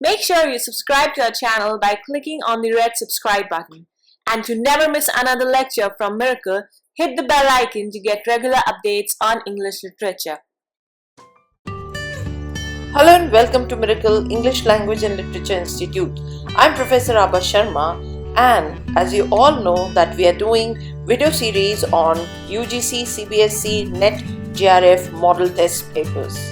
Make sure you subscribe to our channel by clicking on the red subscribe button. And to never miss another lecture from Miracle, hit the bell icon to get regular updates on English literature. Hello and welcome to Miracle English Language and Literature Institute. I'm Professor Abha Sharma, and as you all know that we are doing video series on UGC, CBSE, NET, JRF model test papers.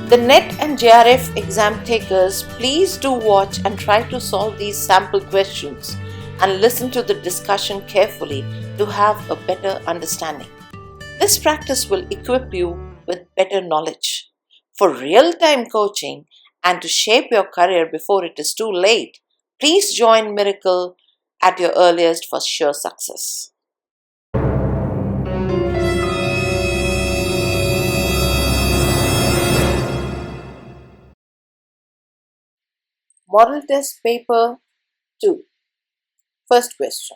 The NET and JRF exam takers, please do watch and try to solve these sample questions and listen to the discussion carefully to have a better understanding. This practice will equip you with better knowledge. For real-time coaching and to shape your career before it is too late, please join Miracle at your earliest for sure success. Model Test Paper 2. First question.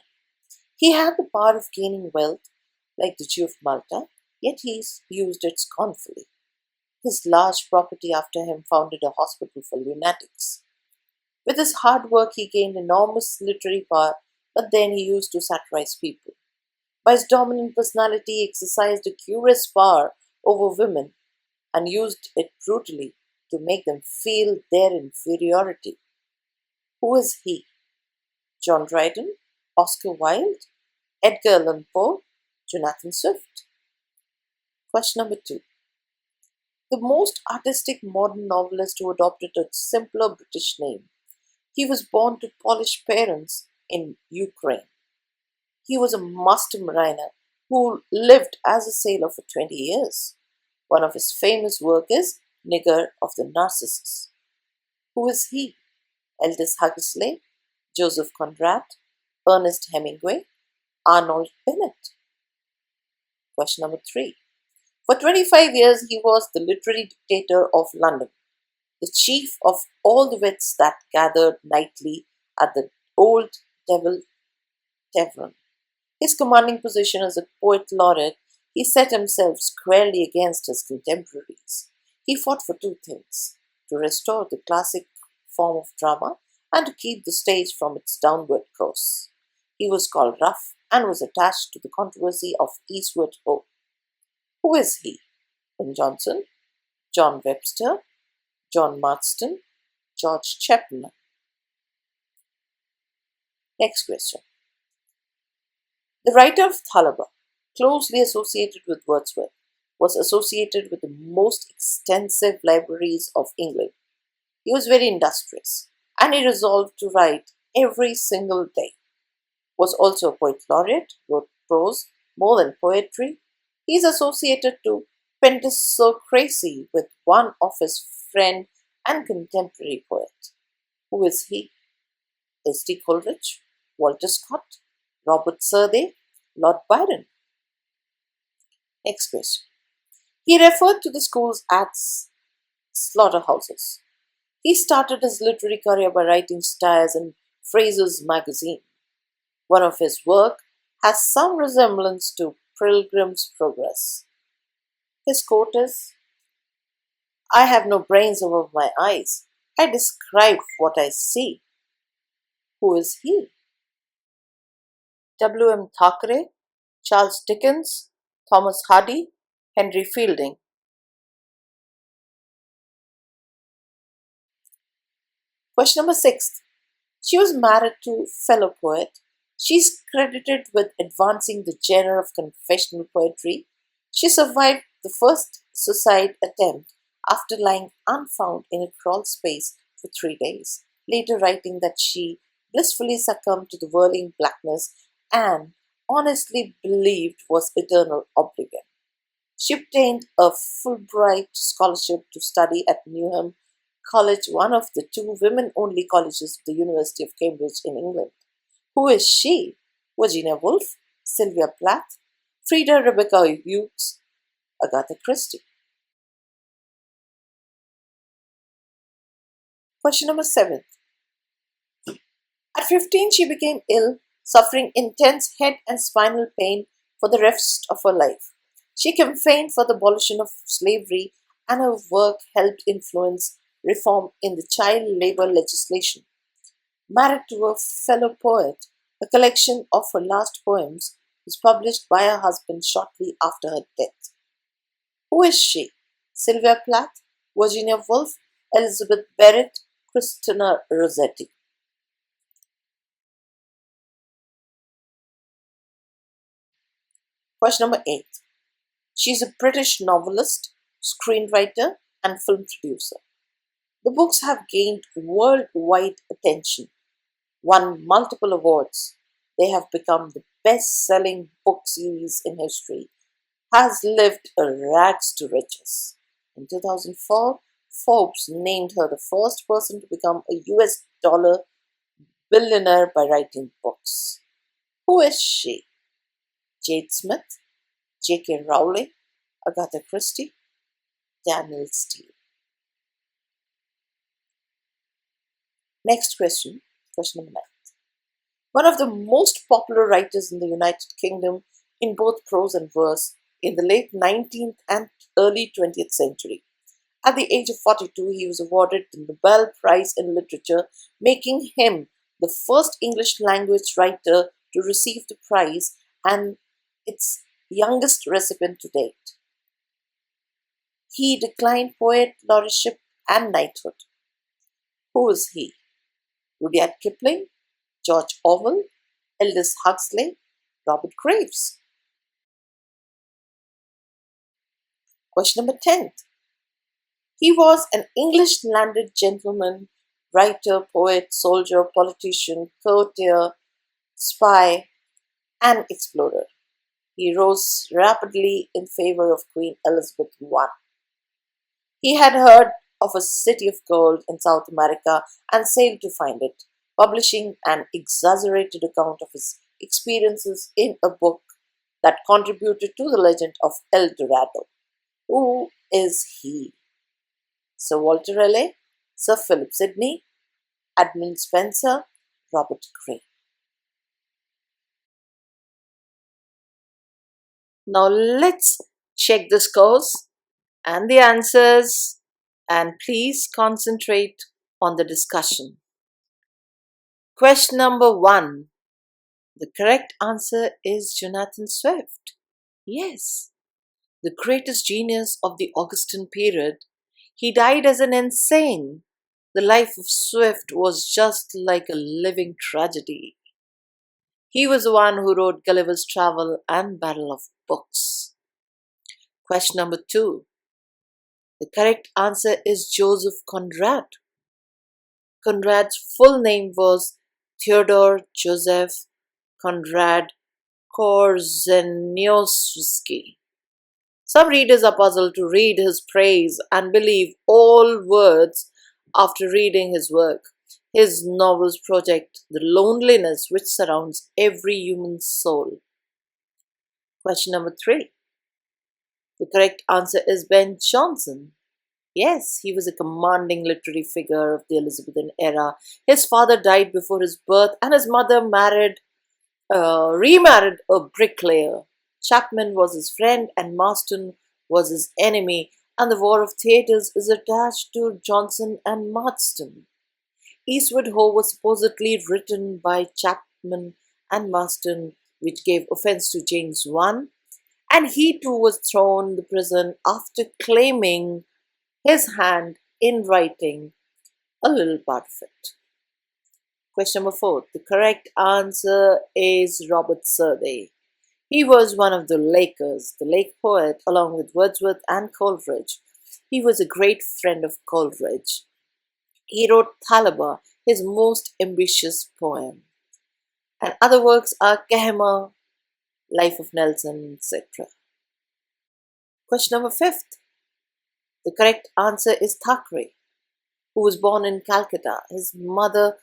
He had the power of gaining wealth like the Jew of Malta, yet he used it scornfully. His large property after him founded a hospital for lunatics. With his hard work, he gained enormous literary power, but then he used to satirize people. By his dominant personality, he exercised a curious power over women and used it brutally to make them feel their inferiority. Who is he? John Dryden, Oscar Wilde, Edgar Allan Poe, Jonathan Swift? Question number 2. The most artistic modern novelist who adopted a simpler British name. He was born to Polish parents in Ukraine. He was a master mariner who lived as a sailor for 20 years. One of his famous works is Nigger of the Narcissus. Who is he? Aldous Huxley, Joseph Conrad, Ernest Hemingway, Arnold Bennett? Question number 3. For 25 years, he was the literary dictator of London, the chief of all the wits that gathered nightly at the Old Devil Tavern. His commanding position as a poet laureate, he set himself squarely against his contemporaries. He fought for two things: to restore the classic form of drama and to keep the stage from its downward course. He was called rough and was attached to the controversy of Eastward Ho. Who is he? Ben Jonson, John Webster, John Marston, George Chapman? Next question. The writer of Thalaba, closely associated with Wordsworth, was associated with the most extensive libraries of England. He was very industrious, and he resolved to write every single day. Was also a poet laureate, wrote prose more than poetry. He is associated to Pentacocracy with one of his friend and contemporary poet. Who is he? S.D. Coleridge, Walter Scott, Robert Southey, Lord Byron? Next question. He referred to the schools as slaughterhouses. He started his literary career by writing satires in Fraser's magazine. One of his work has some resemblance to Pilgrim's Progress. His quote is, "I have no brains above my eyes. I describe what I see." Who is he? W.M. Thackeray, Charles Dickens, Thomas Hardy, Henry Fielding? Question number 6. She was married to fellow poet. She is credited with advancing the genre of confessional poetry. She survived the first suicide attempt after lying unfound in a crawl space for 3 days, later writing that she blissfully succumbed to the whirling blackness and honestly believed was eternal oblivion. She obtained a Fulbright scholarship to study at Newnham College, one of the 2 women-only colleges of the University of Cambridge in England. Who is she? Virginia Woolf, Sylvia Plath, Frida Rebecca Hughes, Agatha Christie? Question number 7. At 15, she became ill, suffering intense head and spinal pain for the rest of her life. She campaigned for the abolition of slavery and her work helped influence reform in the child labor legislation. Married to a fellow poet, a collection of her last poems was published by her husband shortly after her death. Who is she? Sylvia Plath, Virginia Woolf, Elizabeth Barrett, Christina Rossetti. Question number 8. She is a British novelist, screenwriter, and film producer. The books have gained worldwide attention, won multiple awards. They have become the best-selling book series in history, has lived a rags to riches. In 2004, Forbes named her the first person to become a US dollar billionaire by writing books. Who is she? Jade Smith, J.K. Rowling, Agatha Christie, Daniel Steele. Next question, question number 9. One of the most popular writers in the United Kingdom in both prose and verse in the late 19th and early 20th century. At the age of 42, he was awarded the Nobel Prize in Literature, making him the first English language writer to receive the prize and its youngest recipient to date. He declined poet laureateship and knighthood. Who is he? Rudyard Kipling, George Orwell, Aldous Huxley, Robert Graves. Question number 10. He was an English landed gentleman, writer, poet, soldier, politician, courtier, spy, and explorer. He rose rapidly in favor of Queen Elizabeth I. He had heard of a city of gold in South America and sailed to find it, publishing an exaggerated account of his experiences in a book that contributed to the legend of El Dorado. Who is he? Sir Walter Raleigh, Sir Philip Sidney, Edmund Spenser, Robert Greene. Now let's check the scores and the answers, and please concentrate on the discussion. Question number 1. The correct answer is Jonathan Swift. Yes, the greatest genius of the Augustan period. He died as an insane. The life of Swift was just like a living tragedy. He was the one who wrote Gulliver's Travel and Battle of Books. Question number 2. The correct answer is Joseph Conrad. Conrad's full name was Theodore Joseph Conrad Korzeniowski. Some readers are puzzled to read his praise and believe all words after reading his work. His novels project the loneliness which surrounds every human soul. Question number 3. The correct answer is Ben Jonson. Yes, he was a commanding literary figure of the Elizabethan era. His father died before his birth and his mother remarried a bricklayer. Chapman was his friend and Marston was his enemy, and the War of Theatres is attached to Jonson and Marston. Eastward Ho was supposedly written by Chapman and Marston, which gave offense to James I, and he too was thrown in the prison after claiming his hand in writing a little part of it. Question number 4. The correct answer is Robert Southey. He was one of the Lakers, the Lake poet, along with Wordsworth and Coleridge. He was a great friend of Coleridge. He wrote Thalaba, his most ambitious poem. And other works are Kehama, Life of Nelson, etc. Question number 5. The correct answer is Thackeray, who was born in Calcutta. His mother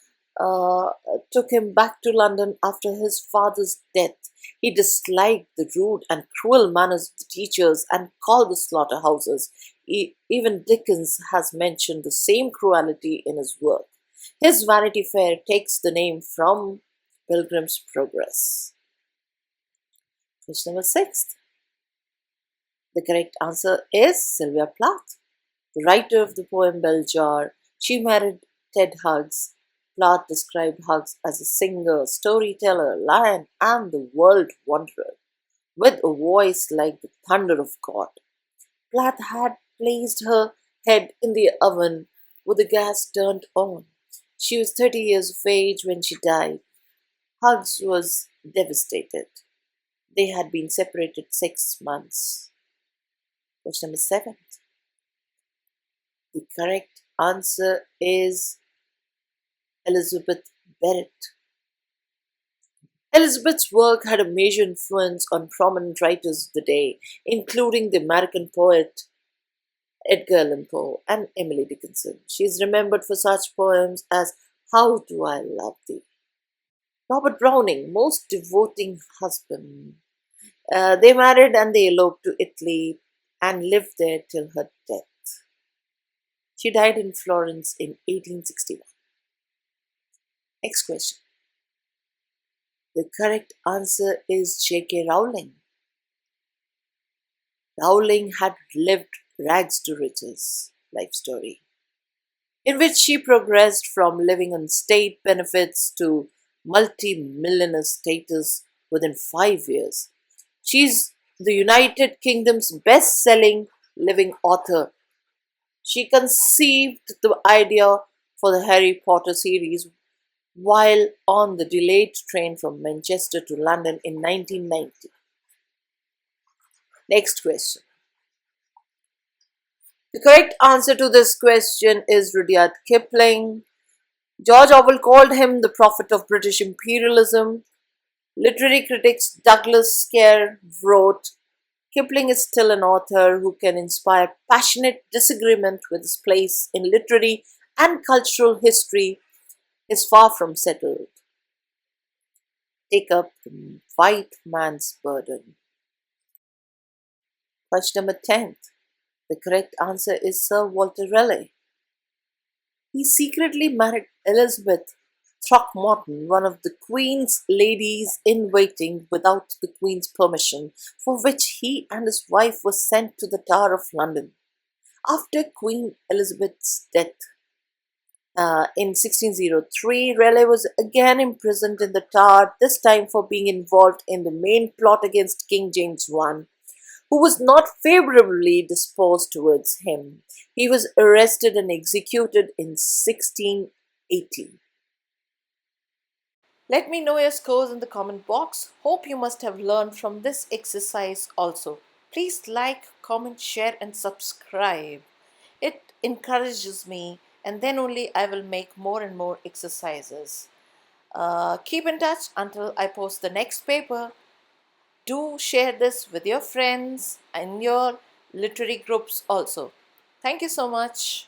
took him back to London after his father's death. He disliked the rude and cruel manners of the teachers and called the slaughterhouses. Even Dickens has mentioned the same cruelty in his work. His Vanity Fair takes the name from Pilgrim's Progress. Question number 6. The correct answer is Sylvia Plath. the writer of the poem Bell Jar. She married Ted Hughes. Plath described Hughes as a singer, storyteller, lion, and the world wanderer, with a voice like the thunder of God. Plath had placed her head in the oven with the gas turned on. She was 30 years of age when she died. Hughes was devastated. They had been separated 6 months. Question number 7. The correct answer is Elizabeth Barrett. Elizabeth's work had a major influence on prominent writers of the day, including the American poet Edgar Allan Poe and Emily Dickinson. She is remembered for such poems as How Do I Love Thee? Robert Browning, most devoting husband. They married and they eloped to Italy and lived there till her death. She died in Florence in 1861. Next question. The correct answer is J.K. Rowling. Rowling had lived rags to riches life story, in which she progressed from living on state benefits to multi-millionaire status within 5 years. She's the United Kingdom's best-selling living author. She conceived the idea for the Harry Potter series while on the delayed train from Manchester to London in 1990. Next question. The correct answer to this question is Rudyard Kipling. George Orwell called him the prophet of British imperialism. Literary critics Douglas Scare wrote, Kipling is still an author who can inspire passionate disagreement with his place in literary and cultural history is far from settled. Take up the white man's burden. Question number 10. The correct answer is Sir Walter Raleigh. He secretly married Elizabeth Throckmorton, one of the Queen's ladies in waiting, without the Queen's permission, for which he and his wife were sent to the Tower of London. After Queen Elizabeth's death in 1603, Raleigh was again imprisoned in the Tower, this time for being involved in the main plot against King James I, who was not favorably disposed towards him. He was arrested and executed in 1680. Let me know your scores in the comment box. Hope you must have learned from this exercise also. Please like, comment, share and subscribe. It encourages me, and then only I will make more and more exercises. Keep in touch until I post the next paper. Do share this with your friends and your literary groups also. Thank you so much.